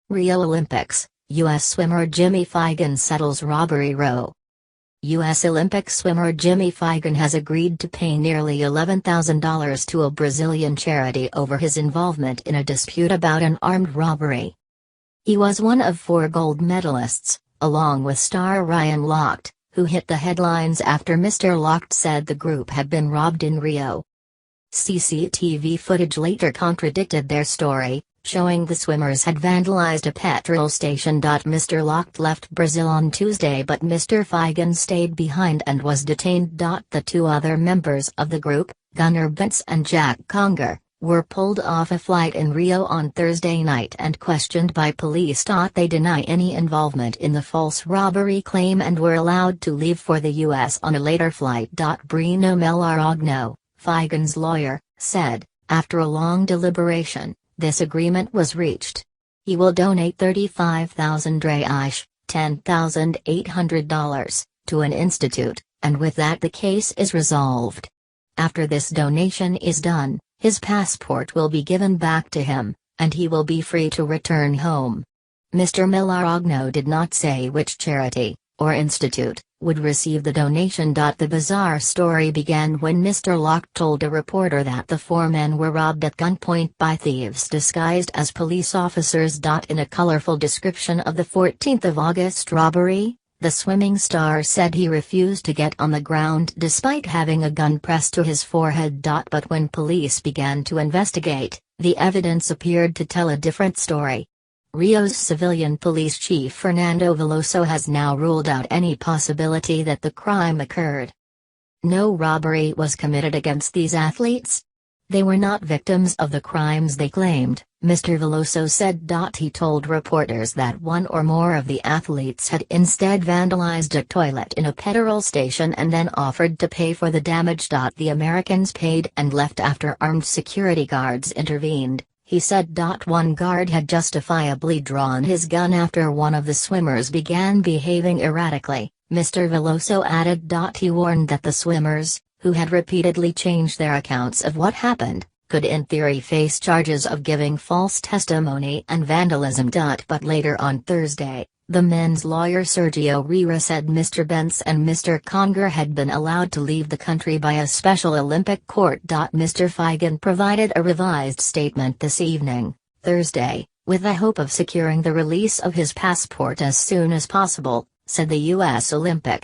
Rio Olympics, US swimmer Jimmy Feigen settles robbery row. US Olympic swimmer Jimmy Feigen has agreed to pay nearly $11,000 to a Brazilian charity over his involvement in a dispute about an armed robbery. He was one of 4 gold medalists, along with star Ryan Lochte, who hit the headlines after Mr. Lochte said the group had been robbed in Rio. CCTV footage later contradicted their story, showing the swimmers had vandalized a petrol station. Mr. Lochte left Brazil on Tuesday, but Mr. Feigen stayed behind and was detained. The 2 other members of the group, Gunnar Bentz and Jack Conger, were pulled off a flight in Rio on Thursday night and questioned by police. They deny any involvement in the false robbery claim and were allowed to leave for the US on a later flight. Bruno Mellarogno, Feigen's lawyer, said, after a long deliberation, this agreement was reached. He will donate 35,000 reais, $10,800, to an institute, and with that the case is resolved. After this donation is done, his passport will be given back to him, and he will be free to return home. Mr. Mellarogno did not say which charity, or institute, would receive the donation. The bizarre story began when Mr. Lochte told a reporter that the 4 men were robbed at gunpoint by thieves disguised as police officers. In a colorful description of the 14th of August robbery, the swimming star said he refused to get on the ground despite having a gun pressed to his forehead. But when police began to investigate, the evidence appeared to tell a different story. Rio's civilian police chief Fernando Veloso has now ruled out any possibility that the crime occurred. No robbery was committed against these athletes. They were not victims of the crimes they claimed, Mr. Veloso said. He told reporters that 1 or more of the athletes had instead vandalized a toilet in a petrol station and then offered to pay for the damage. The Americans paid and left after armed security guards intervened, he said. 1 guard had justifiably drawn his gun after one of the swimmers began behaving erratically, Mr. Veloso added. He warned that the swimmers, who had repeatedly changed their accounts of what happened, could in theory face charges of giving false testimony and vandalism. But later on Thursday, the men's lawyer Sergio Riera said Mr. Bentz and Mr. Conger had been allowed to leave the country by a special Olympic court. Mr. Feigen provided a revised statement this evening, Thursday, with the hope of securing the release of his passport as soon as possible, said the US Olympic.